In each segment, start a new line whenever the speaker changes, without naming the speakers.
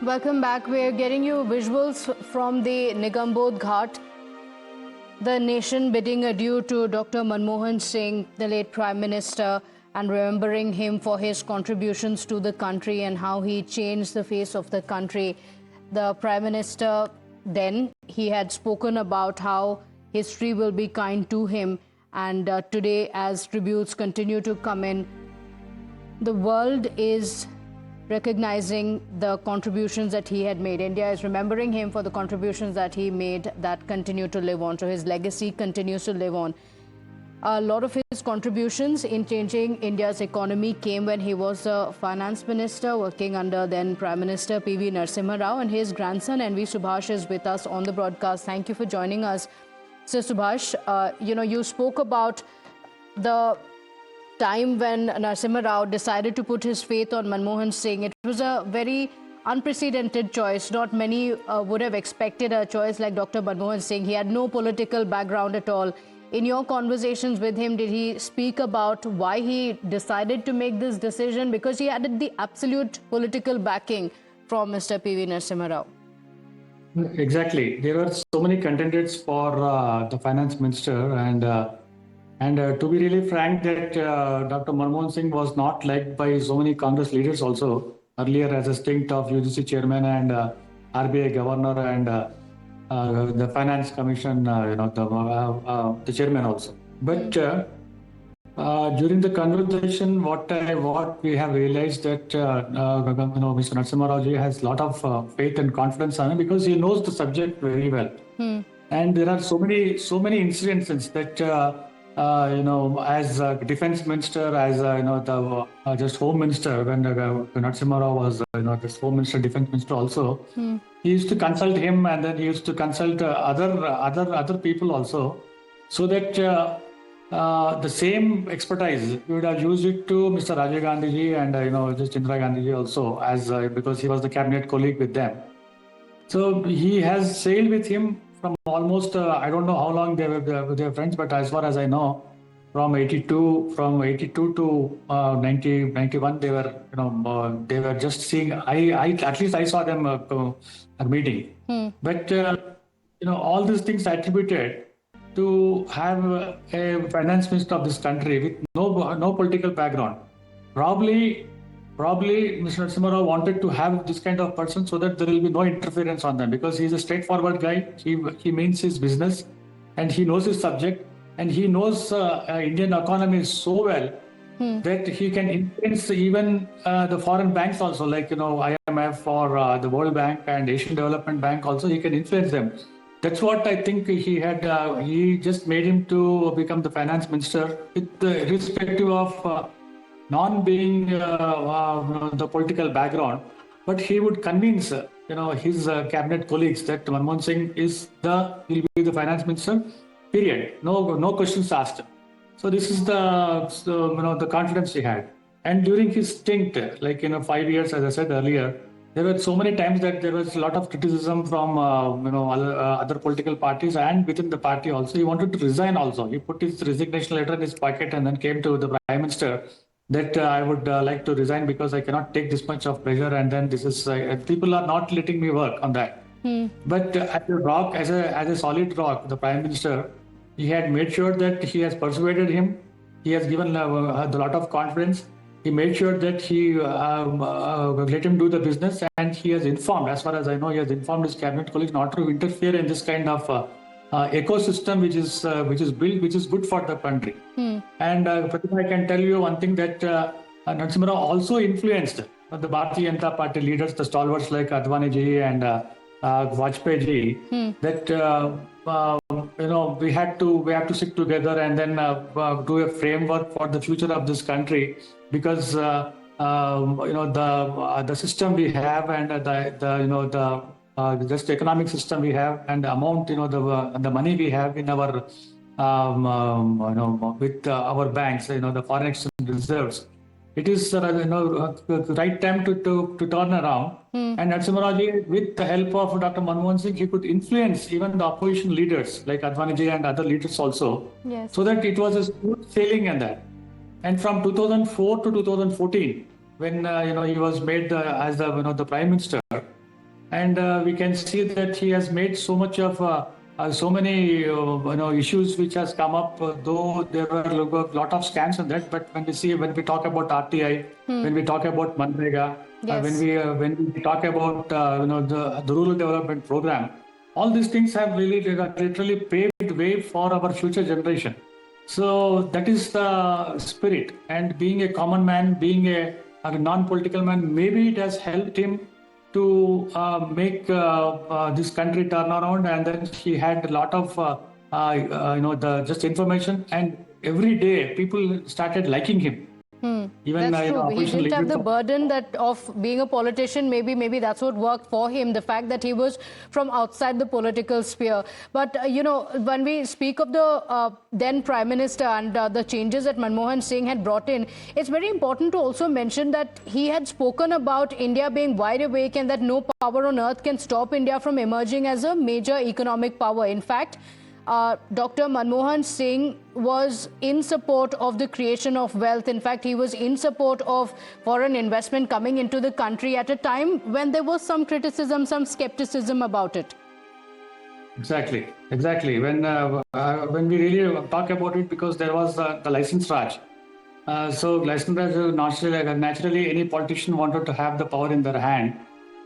Welcome back. We're getting you visuals from the Nigambodh Ghat. The nation bidding adieu to Dr. Manmohan Singh, the late Prime Minister, and remembering him for his contributions to the country and how he changed the face of the country. The Prime Minister then, he had spoken about how history will be kind to him. And today, as tributes continue to come in, the world is recognizing the contributions that he had made. India is remembering him for the contributions that he made that continue to live on. So his legacy continues to live on. A lot of his contributions in changing India's economy came when he was a finance minister working under then Prime Minister PV Narasimha Rao, and his grandson NV Subhash is with us on the broadcast. Thank you for joining us. So Subhash, you spoke about the time when Narasimha Rao decided to put his faith on Manmohan Singh. It was a very unprecedented choice. Not many would have expected a choice like Dr. Manmohan Singh. He had no political background at all. In your conversations with him, did he speak about why he decided to make this decision? Because he had the absolute political backing from Mr. PV Narasimha Rao.
Exactly. There were so many contenders for the finance minister, and to be really frank, that Dr. Manmohan Singh was not liked by so many Congress leaders also. Earlier, as a stint of UGC chairman and RBI governor and the finance commission, the chairman also. But during the conversation, what we have realized that Mr. Narasimha Rao ji has a lot of faith and confidence on him because he knows the subject very well. And there are so many incidences that. As defense minister, as the just home minister, when Narasimha Rao was this home minister, defense minister also, he used to consult him, and then he used to consult other people also, so that the same expertise we would have used it to Mr. Rajiv Gandhi ji and just Indira Gandhi ji also, as because he was the cabinet colleague with them. So he has sailed with him from almost I don't know how long they were friends, but as far as I know, from 82 to 91 they were just seeing. At least I saw them meeting. But all these things attributed to have a finance minister of this country with no political background. Probably Mr. Narasimha Rao wanted to have this kind of person so that there will be no interference on them, because he's a straightforward guy. He means his business and he knows his subject, and he knows Indian economy so well that he can influence even the foreign banks also, like IMF or the World Bank and Asian Development Bank also. He can influence them. That's what I think he had. He just made him to become the finance minister, with irrespective of non-being the political background, but he would convince his cabinet colleagues that Manmohan Singh will be the finance minister. Period. No questions asked. So this is the confidence he had. And during his stint, 5 years, as I said earlier, there were so many times that there was a lot of criticism from other political parties and within the party also. He wanted to resign also. He put his resignation letter in his pocket and then came to the Prime Minister that I would like to resign because I cannot take this much of pressure, and then this is people are not letting me work on that. But as a solid rock, the Prime Minister, he had made sure that he has persuaded him. He has given a lot of confidence. He made sure that he let him do the business, and he has informed, as far as I know, he has informed his cabinet colleagues not to interfere in this kind of ecosystem which is built, which is good for the country. And Pratima, I can tell you one thing, that Narasimha Rao also influenced the Bharatiya Janata Party leaders, the stalwarts like Advani ji and Vajpayee ji, that we have to sit together and then do a framework for the future of this country, because the system we have and just economic system we have and the amount, the money we have in our with our banks, the foreign exchange reserves, it is the right time to turn around. And Narasimha Rao ji, with the help of Dr. Manmohan Singh, he could influence even the opposition leaders like Advani ji and other leaders also, so that it was a smooth sailing in that. And from 2004 to 2014, when he was made as the Prime Minister, and we can see that he has made so much of so many issues which has come up. Though there were a lot of scams in that, but when we talk about RTI, when we talk about Manrega,
Yes.
when we talk about the rural development program, all these things have really literally paved way for our future generation. So that is the spirit. And being a common man, being a non-political man, maybe it has helped him to make this country turn around. And then he had a lot of the just information, and every day people started liking him. Even
That's true. He
opposition
didn't have
leaders.
the burden that of being a politician. Maybe that's what worked for him. The fact that he was from outside the political sphere. But when we speak of the then Prime Minister and the changes that Manmohan Singh had brought in, it's very important to also mention that he had spoken about India being wide awake and that no power on earth can stop India from emerging as a major economic power. In fact, Dr. Manmohan Singh was in support of the creation of wealth. In fact, he was in support of foreign investment coming into the country at a time when there was some criticism, some skepticism about it.
Exactly. When we really talk about it, because there was the license Raj. So license Raj, naturally, any politician wanted to have the power in their hand.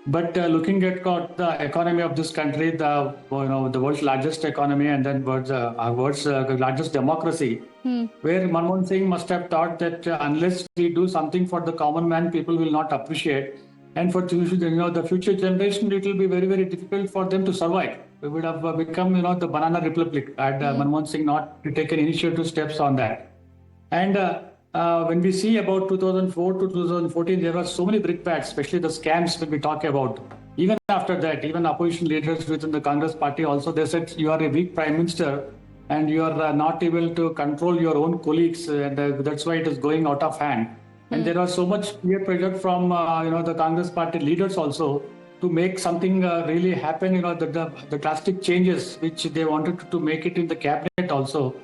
But looking at the economy of this country, the world's largest economy, and then world's largest democracy, where Manmohan Singh must have thought that unless we do something for the common man, people will not appreciate. And for the future generation, it will be very, very difficult for them to survive. We would have become the banana republic had Manmohan Singh not taken initiative steps on that. And when we see about 2004 to 2014, there were so many brickbats, especially the scams when we talk about. Even after that, even opposition leaders within the Congress party also, they said you are a weak prime minister and you are not able to control your own colleagues, and that's why it is going out of hand. And there was so much peer pressure from the Congress party leaders also to make something really happen. The drastic changes which they wanted to make it in the cabinet also.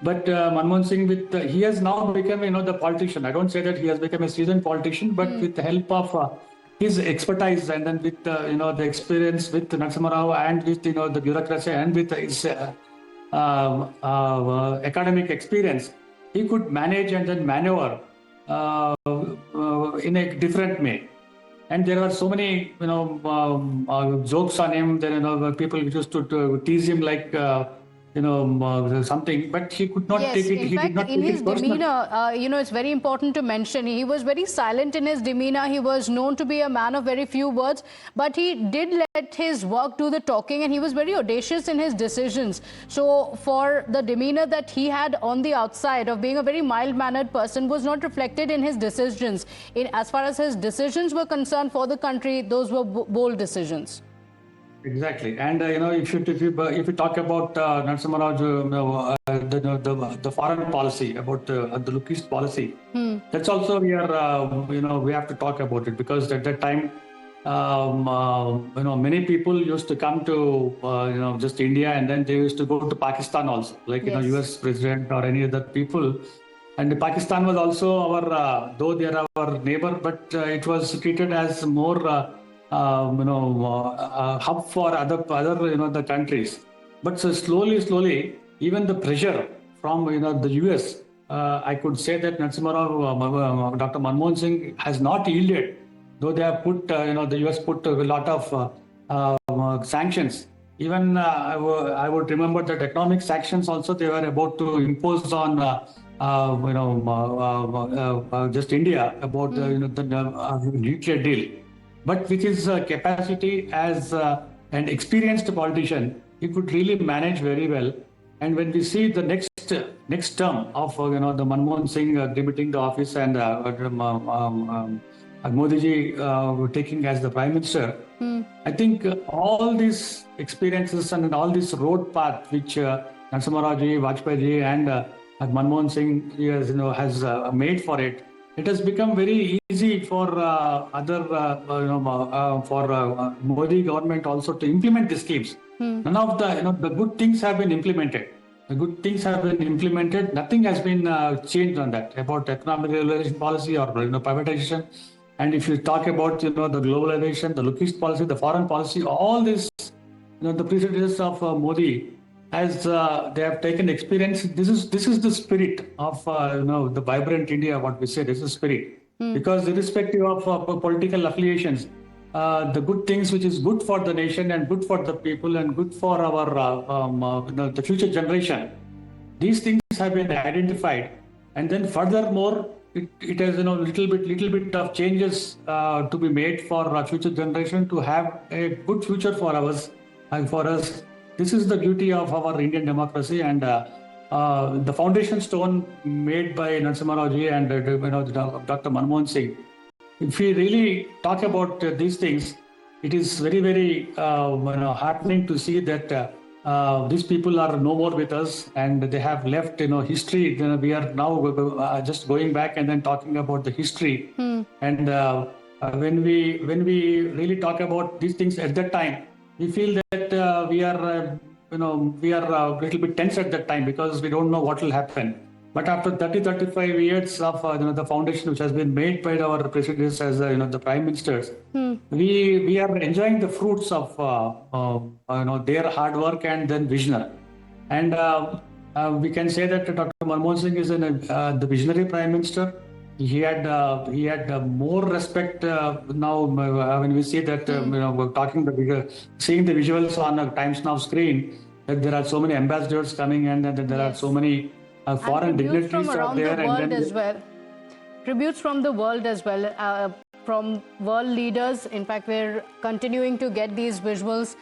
But Manmohan Singh, he has now become the politician. I don't say that he has become a seasoned politician, but with the help of his expertise, and then with the experience with Narasimha Rao, and with the bureaucracy, and with his academic experience, he could manage and then maneuver in a different way. And there are so many jokes on him. There people used to tease him like something, but he could not take it.
He did not take it personally. In his demeanor, it's very important to mention, he was very silent in his demeanor. He was known to be a man of very few words, but he did let his work do the talking, and he was very audacious in his decisions. So for the demeanor that he had on the outside of being a very mild-mannered person was not reflected in his decisions. As far as his decisions were concerned for the country, those were bold decisions.
Exactly, and if you talk about Narasimha Rao, the foreign policy, about the Look East policy, that's also we have to talk about it, because at that time, many people used to come to just India, and then they used to go to Pakistan also, like US president or any other people. And Pakistan was also our, though they are our neighbor, but it was treated as more hub for other the countries. But so slowly, even the pressure from the US, I could say that Narasimha Rao, Dr. Manmohan Singh has not yielded, though they have put the US put a lot of sanctions. Even I would remember that economic sanctions also they were about to impose on just India about the nuclear deal. But with his capacity as an experienced politician, he could really manage very well. And when we see the next term of the Manmohan Singh debuting the office, and Modi ji taking as the Prime Minister, I think all these experiences and all this road path which Narasimha Rao ji, Vajpayee ji, and Manmohan Singh has made for it. It has become very easy for Modi government also to implement these schemes. None of the good things have been implemented. The good things have been implemented. Nothing has been changed on that about economic regulation policy or privatization. And if you talk about, the globalization, the lookist policy, the foreign policy, all this, the predecessors of Modi, as they have taken experience. This is the spirit of the vibrant India. What we say, this is spirit, because irrespective of political affiliations, the good things which is good for the nation and good for the people and good for our the future generation, these things have been identified, and then furthermore, it has little bit of changes to be made for our future generation to have a good future for us and for us. This is the beauty of our Indian democracy, and the foundation stone made by Narasimha Rao ji and Dr. Manmohan Singh. If we really talk about these things, it is very, very heartening to see that these people are no more with us, and they have left history. We are now just going back and then talking about the history. And when we really talk about these things at that time, we feel that we are a little bit tense at that time, because we don't know what will happen. But after 35 years of the foundation which has been made by our presidents as the prime ministers, we are enjoying the fruits of their hard work and then vision. And we can say that Dr. Manmohan Singh is the visionary prime minister. He had more respect now when we see that we're seeing the visuals on a Times Now screen, that there are so many ambassadors coming, and that there are so many foreign dignitaries
from around
there,
the world as well. Tributes from the world as well, from world leaders. In fact, we're continuing to get these visuals.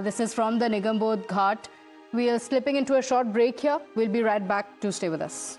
This is from the Nigambodh Ghat. We are slipping into a short break here. We'll be right back. To stay with us.